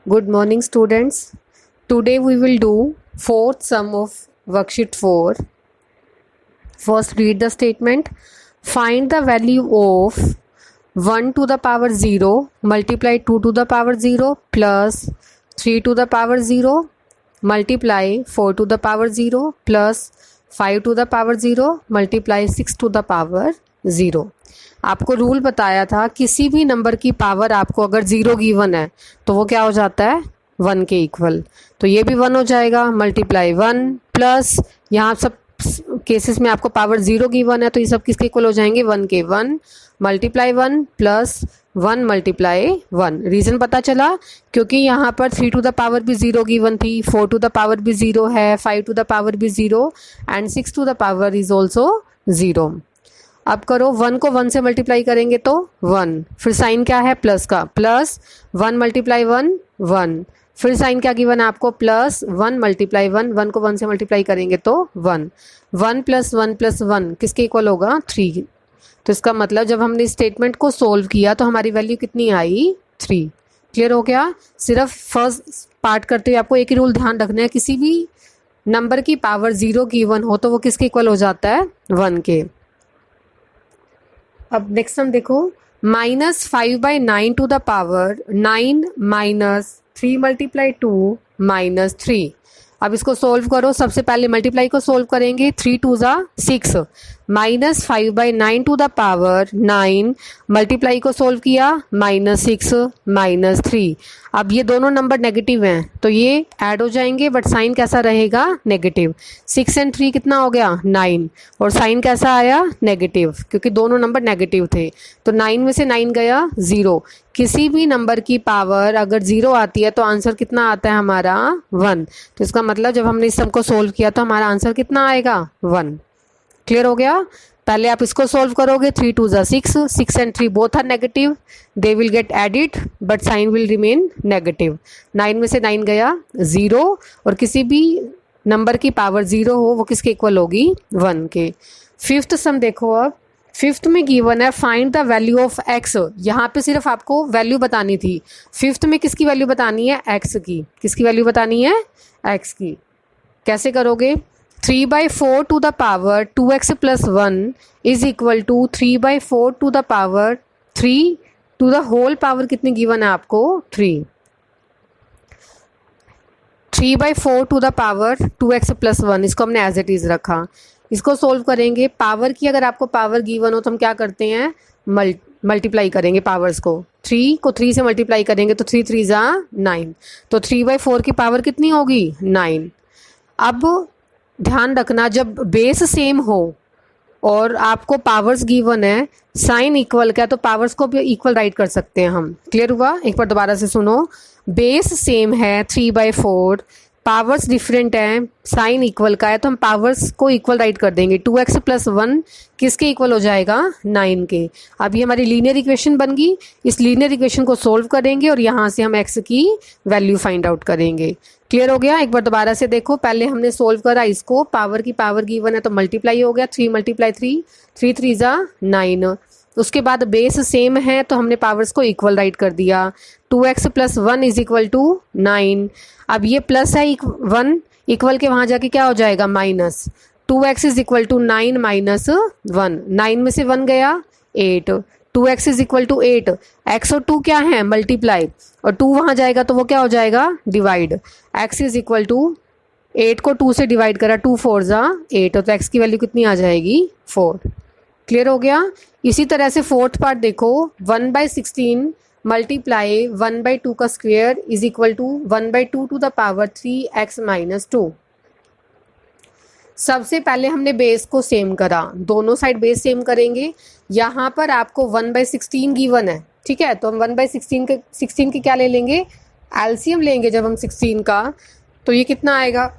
Good morning, students. Today we will do fourth sum of worksheet 4. First, read the statement. Find the value of 1 to the power 0 multiply 2 to the power 0 plus 3 to the power 0 multiply 4 to the power 0 plus 5 to the power 0 multiply 6 to the power 0. आपको rule बताया था किसी भी number की power आपको अगर 0 given है तो वो क्या हो जाता है 1 के इक्वल. तो ये भी 1 हो जाएगा मल्टीप्लाई 1 प्लस यहाँ सब केसेस में आपको पावर 0 गिवन है तो ये सब किसके इक्वल हो जाएंगे 1 के. 1 मल्टीप्लाई 1 प्लस 1 मल्टीप्लाई 1. रीज़न पता चला क्योंकि यहाँ पर 3 टू द पावर भी 0 गिवन थी, 4 टू द पावर भी 0 है, 5 टू द पावर भी 0 and 6 to the power is also 0. अब करो 1 को 1 से मल्टीप्लाई करेंगे तो 1, फिर साइन क्या है प्लस का, प्लस 1 मल्टीप्लाई 1 1, फिर साइन क्या गिवन है आपको प्लस 1 मल्टीप्लाई 1, 1 को 1 से मल्टीप्लाई करेंगे तो 1. 1 प्लस 1 प्लस 1 किसके इक्वल होगा 3. तो इसका मतलब जब हमने इस स्टेटमेंट को सोल्व किया तो हमारी वैल्यू कितनी आई 3. क्लियर हो गया. सिर्फ फर्स्ट पार्ट करते हुए आपको एक ही रूल ध्यान रखना है, किसी भी नंबर की पावर 0 गिवन हो तो वो किसके इक्वल हो जाता है 1 के. अब नेक्स्ट हम देखो -5/9 to the power 9 minus 3 multiply 2 minus 3. अब इसको सोल्व करो. सबसे पहले मल्टीप्लाई को सोल्व करेंगे. 3 2 ज़ा 6 -5/9 टू द पावर 9 मल्टीप्लाई को सोल्व किया -6 -3. अब ये दोनों नंबर नेगेटिव हैं तो ये ऐड हो जाएंगे बट साइन कैसा रहेगा नेगेटिव. 6 एंड 3 कितना हो गया 9 और साइन कैसा आया नेगेटिव क्योंकि दोनों नंबर नेगेटिव थे. तो 9 में से 9 गया 0. किसी भी नंबर की पावर अगर 0 आती है तो आंसर कितना आता है हमारा 1. तो इसका मतलब जब हमने इस सम को सोल्व किया तो हमारा आंसर कितना आएगा 1. क्लियर हो गया. पहले आप इसको सोल्व करोगे. 3 2 ज़ा 6, 6 and 3 both are negative, they will get added but sign will remain negative. 9 में से 9 गया 0 और किसी भी नंबर की पावर 0 हो वो किसके इक्वल होगी 1 के. फिफ्थ सम देखो. अब फिफ्थ में गिवन है find the value of x. यहाँ पे सिर्फ आपको वैल्यू बतानी थी. फिफ्थ में किसकी वैल्यू बतानी है x की. किसकी वैल्यू बतानी है x की. कैसे करोगे 3/4 to the power 2x plus 1 is equal to 3/4 to the power 3 to the whole power कितनी गिवन है आपको 3. 3/4 to the power 2x plus 1 इसको हमने एज इट इज रखा. इसको सोल्व करेंगे. पावर की अगर आपको पावर गिवन हो तो हम क्या करते हैं मल्टीप्लाई करेंगे पावर्स को. 3 को 3 से मल्टीप्लाई करेंगे तो 3 3 ज़ा 9. तो 3/4 की पावर कितनी होगी 9. अब ध्यान रखना जब बेस सेम हो और आपको पावर्स गिवन है साइन इक्वल का तो पावर्स को भी इक्वल राइट कर सकते हैं हम. क्लियर हुआ. एक बार दोबारा से सुनो. बेस सेम है 3/4, पावर्स डिफरेंट है, साइन इक्वल का है तो हम पावर्स को इक्वल राइट कर देंगे. 2x प्लस 1 किसके इक्वल हो जाएगा 9 के. अब ये हमारी लीनियर इक्वेशन बन गई. इस लीनियर इक्वेशन को सोल्व करेंगे और यहाँ से हम x की वैल्यू फाइंड आउट करेंगे. क्लियर हो गया. एक बार दोबारा से देखो. पहले हमने सोल्व करा इसको. पावर की पावर गिवन है तो मल्टीप्लाई हो गया. 3 मल्टीप्लाई 3, 3 3 ज़ा 9. उसके बाद बेस सेम है तो हमने पावर्स को इक्वल राइट कर दिया. 2x plus 1 is equal to 9. अब ये प्लस है 1 इक्वल के वहाँ जाके क्या हो जाएगा minus. 2x is equal to 9 minus 1. 9 में से 1 गया 8. 2x is equal to 8. x और 2 क्या है मल्टीप्लाई और 2 वहाँ जाएगा तो वो क्या हो जाएगा divide. x is equal to 8 को 2 से डिवाइड करा 2 4 ज़ा 8 तो x की वैल्यू कितनी आ जाएगी 4. क्लियर हो गया. इसी तरह से फोर्थ पार्ट देखो. 1/16 मल्टीप्लाई 1/2 का square is equal to 1/2 to the power 3x minus 2. सबसे पहले हमने बेस को सेम करा. दोनों साइड बेस सेम करेंगे. यहाँ पर आपको 1/16 गिवन है. ठीक है. तो हम 1/16 के क्या ले लेंगे एलसीएम लेंगे. जब हम 16 का तो ये कितना आएगा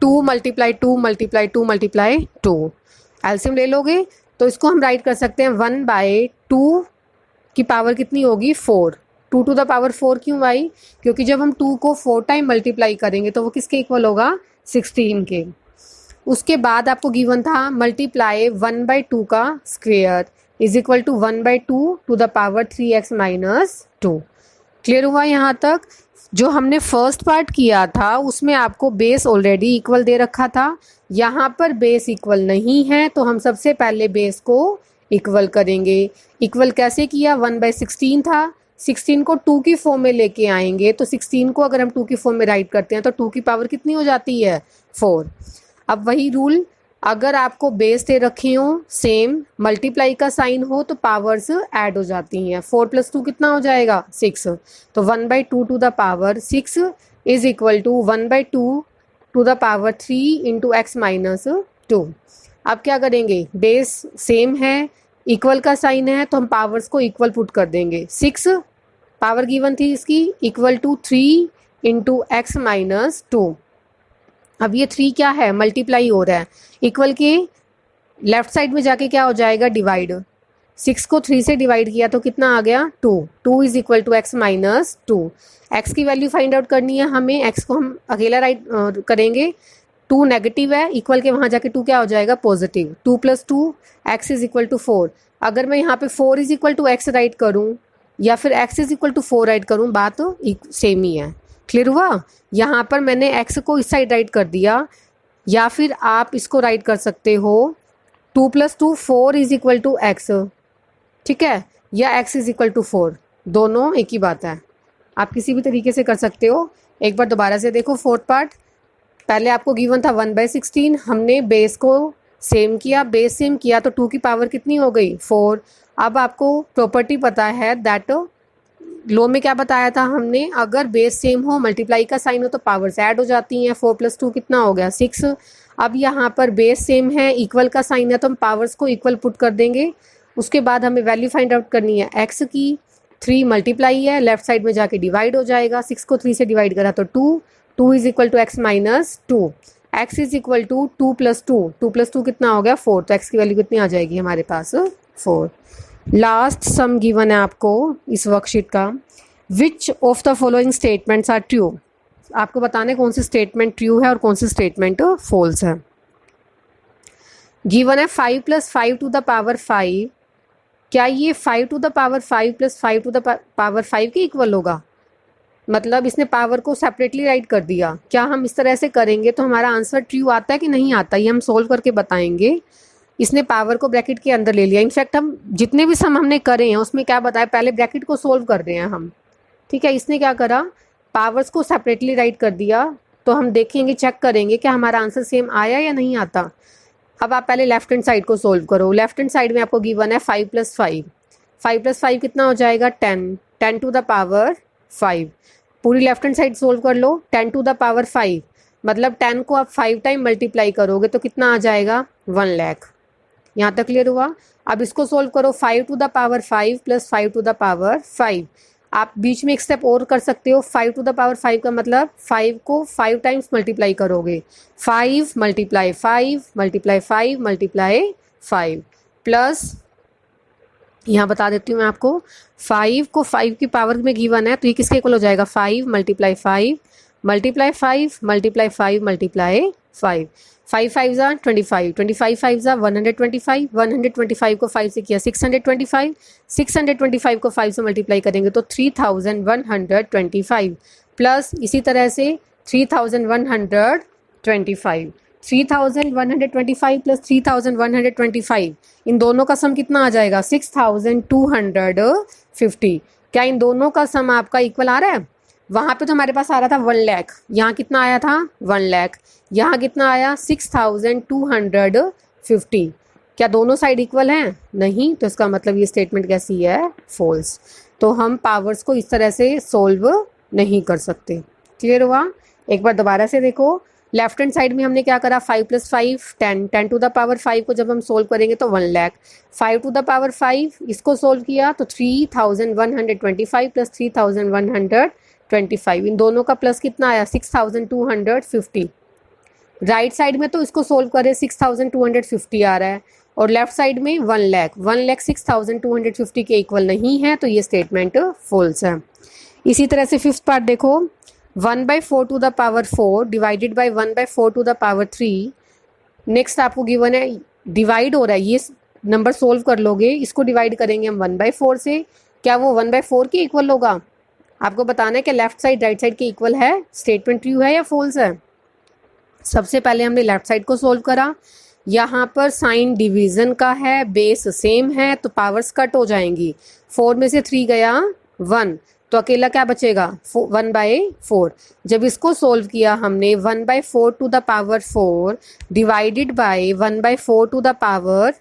2 मल्टीप्लाई 2 मल्टीप्लाई 2 मल्टीप्लाई 2. एलसीएम ले लोगे तो इसको हम राइट कर सकते हैं 1/2 की पावर कितनी होगी 4. 2 टू द पावर 4 क्यों आई क्योंकि जब हम 2 को 4 टाइम मल्टीप्लाई करेंगे तो वो किसके इक्वल होगा 16 के. उसके बाद आपको गिवन था मल्टीप्लाई 1/2 का square is equal to 1/2 to the power 3x minus 2. Clear हुआ यहाँ तक. जो हमने फर्स्ट पार्ट किया था उसमें आपको बेस ऑलरेडी इक्वल दे रखा था, यहाँ पर बेस इक्वल नहीं है तो हम सबसे पहले बेस को इक्वल करेंगे। इक्वल कैसे किया, 1/16 था, 16 को 2 की फॉर्म में लेके आएंगे तो 16 को अगर हम 2 की फॉर्म में राइट करते हैं तो 2 की पावर कितनी हो जाती है, 4। अब वही रूल, अगर आपको बेस दे रखे हो सेम, मल्टीप्लाई का साइन हो तो पावर्स ऐड हो जाती हैं। 4 + 2 कितना हो जाएगा, 6। तो 1/2 to the power 6 is equal to 1/2 to the power 3 into x minus 2। अब क्या करेंगे, बेस सेम है, इक्वल का साइन है तो हम पावर्स को इक्वल पुट कर देंगे। 6 पावर गिवन थी इसकी equal to 3 into x minus 2। अब ये 3 क्या है, मल्टीप्लाई हो रहा है, इक्वल के लेफ्ट साइड में जाके क्या हो जाएगा, डिवाइड। 6 को 3 से डिवाइड किया तो कितना आ गया, 2। 2 is equal to x minus 2। x की वैल्यू फाइंड आउट करनी है हमें, x को हम अकेला राइट करेंगे, 2 नेगेटिव है, इक्वल के वहाँ जाके 2 क्या हो जाएगा, positive. 2 + 2 x is equal to 4। अगर मैं यहाँ पे 4 is equal to x right करूँ या फिर x is equal to 4 right करूँ, बात सेम ही है। क्लियर हुआ, यहाँ पर मैंने x को इस साइड राइट कर दिया, या फिर आप इसको राइट कर सकते हो 2 + 2 4 इज इक्वल टू x, ठीक है, या x इज इक्वल टू 4, दोनों एक ही बात है, आप किसी भी तरीके से कर सकते हो। एक बार दोबारा से देखो फोर्थ पार्ट, पहले आपको गिवन था 1/16, हमने बेस को सेम किया, बेस सेम किया तो 2 की पावर कितनी हो गई, 4। अब आपको प्रॉपर्टी पता है दैट लो में क्या बताया था हमने, अगर बेस सेम हो, मल्टीप्लाई का साइन हो तो पावर्स ऐड हो जाती हैं। 4 + 2 कितना हो गया, 6। अब यहाँ पर बेस सेम है, इक्वल का साइन है तो हम पावर्स को इक्वल पुट कर देंगे। उसके बाद हमें वैल्यू फाइंड आउट करनी है x की, 3 मल्टीप्लाई है, लेफ्ट साइड में जाके डिवाइड हो जाएगा, 6 को 3 से डिवाइड करा तो 2, 2 is equal to x minus 2। x is equal to 2 + 2, 2 + 2 कितना हो गया, 4, तो x की वैल्यू कितनी आ जाएगी हमारे पास, 4। लास्ट सम गिवन है आपको इस वर्कशीट का, which of the following statements are true. आपको बताना है कौन सी स्टेटमेंट ट्रू है और कौन सी स्टेटमेंट फॉल्स है। गिवन है 5 + 5 टू द पावर 5, क्या ये 5 to the power 5 + 5 to the power 5 के इक्वल होगा, मतलब इसने पावर को सेपरेटली राइट कर दिया। क्या हम इस तरह से करेंगे तो हमारा आंसर ट्रू आता है कि नहीं आता, ये हम सोल्व करके बताएंगे। इसने पावर को ब्रैकेट के अंदर ले लिया, इनफैक्ट हम जितने भी सम हमने करे हैं उसमें क्या बताया, पहले ब्रैकेट को सोल्व कर रहे हैं हम, ठीक है। इसने क्या करा, पावर्स को सेपरेटली राइट कर दिया, तो हम देखेंगे, चेक करेंगे क्या हमारा आंसर सेम आया या नहीं आता। अब आप पहले लेफ्ट हैंड साइड को सोल्व करो। लेफ्ट हैंड साइड में आपको गिवन है 5 + 5, 5 + 5 कितना हो जाएगा, 10, 10 टू द पावर 5। पूरी लेफ्ट हैंड साइड सोल्व कर लो, 10 टू द पावर 5 मतलब 10 को आप 5 टाइम मल्टीप्लाई करोगे तो कितना आ जाएगा, 1 लाख। यहाँ तक क्लियर हुआ। अब इसको सोल्व करो, 5 to the power 5 + 5 to the power 5। आप बीच में एक स्टेप और कर सकते हो, 5 टू द पावर 5 का मतलब 5 को 5 टाइम्स मल्टीप्लाई करोगे, 5 × 5 × 5 × 5 प्लस, यहाँ बता देती हूँ मैं आपको, 5 को 5 की पावर में गिवन है तो ये किसके इक्वल हो जाएगा, 5 × 5 × 5 × 5 × 5 5 5 ज़ा 25, 25 5 ज़ा 125, 125 को 5 से किया 625, 625 को 5 से मल्टीप्लाई करेंगे तो 3125 प्लस इसी तरह से 3125, 3125 प्लस 3125, इन दोनों का सम कितना आ जाएगा, 6250। क्या इन दोनों का सम आपका इक्वल आ रहा है। वहाँ पे तो हमारे पास आ रहा था 1 लाख, यहाँ कितना आया था 1 लाख, यहाँ कितना आया 6250। क्या दोनों साइड इक्वल हैं, नहीं, तो इसका मतलब ये स्टेटमेंट कैसी है, फॉल्स। तो हम पावर्स को इस तरह से सोल्व नहीं कर सकते। क्लियर हुआ। एक बार दोबारा से देखो, लेफ्ट हैंड साइड में हमने क्या करा, 5 + 5 10, 10 टू द पावर 5 को जब हम सोल्व करेंगे तो 1 लाख, 5 टू द पावर 5 इसको सोल्व किया तो 3125 प्लस 3125, इन दोनों का प्लस कितना आया 6250। राइट साइड में तो इसको सोल्व करें 6250 आ रहा है, और लेफ्ट साइड में 1 लाख, 1 लाख 6250 के इक्वल नहीं है, तो ये स्टेटमेंट फॉल्स है। इसी तरह से फिफ्थ पार्ट देखो, 1/4 to the power 4 divided by 1/4 to the power 3। Next आपको गिवन है, डिवाइड हो रहा है, ये नंबर सोल्व कर लोगे, इसको डिवाइड करेंगे हम 1/4 से, क्या वो 1/4 के इक्वल होगा, आपको बताना है कि लेफ्ट साइड राइट साइड के इक्वल है, स्टेटमेंट ट्रू है या फॉल्स है। सबसे पहले हमने लेफ्ट साइड को सोल्व करा, यहाँ पर साइन डिवीजन का है, बेस सेम है तो पावर्स कट हो जाएंगी। 4 में से 3 गया 1, तो अकेला क्या बचेगा 1/4। जब इसको सोल्व किया हमने 1/4 to the power 4 divided by 1/4 to the power,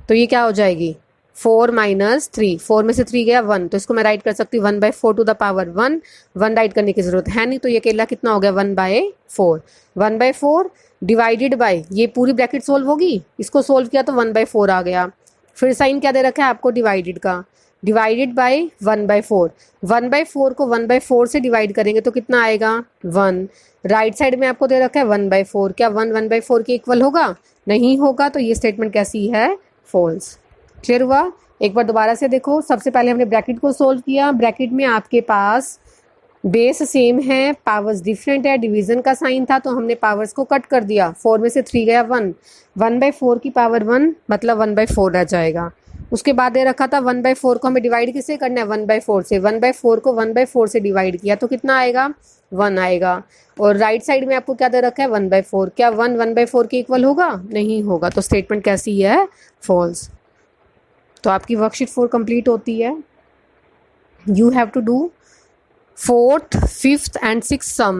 तो ये क्या हो जाएगी 4 माइनस 3, 4 में से 3 गया 1, तो इसको मैं राइट कर सकती हूँ 1/4 टू द पावर 1, 1 राइट करने की जरूरत है नहीं, तो ये अकेला कितना हो गया 1/4। 1/4 डिवाइडेड बाय, ये पूरी ब्रैकेट सोल्व होगी, इसको सोल्व किया तो 1/4 आ गया। फिर साइन क्या दे रखा है आपको डिवाइडेड का, डिवाइडेड बाय 1/4। 1/4 को 1/4 से डिवाइड करेंगे तो कितना आएगा 1। राइट साइड में आपको दे रखा है 1/4, क्या 1/4 के इक्वल होगा, नहीं होगा, तो ये स्टेटमेंट कैसी है फॉल्स। क्लियर हुआ। एक बार दोबारा से देखो, सबसे पहले हमने ब्रैकेट को सोल्व किया, ब्रैकेट में आपके पास बेस सेम है, पावर्स डिफरेंट है, डिवीजन का साइन था तो हमने पावर्स को कट कर दिया, 4 में से 3 गया 1, 1/4 की पावर 1 मतलब 1/4 रह जाएगा। उसके बाद दे रखा था 1/4 को हमें डिवाइड किससे करना है 1/4 से, 1/4 को 1/4 से डिवाइड किया तो कितना आएगा 1 आएगा। और राइट साइड में आपको क्या दे रखा है 1/4, क्या 1 1/4 के इक्वल होगा, नहीं होगा, तो स्टेटमेंट कैसी है फॉल्स। तो आपकी वर्कशीट 4 कंप्लीट होती है। You have to do 4th, 5th and 6th sum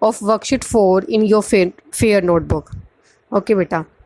of worksheet 4 in your fair notebook. Okay बेटा।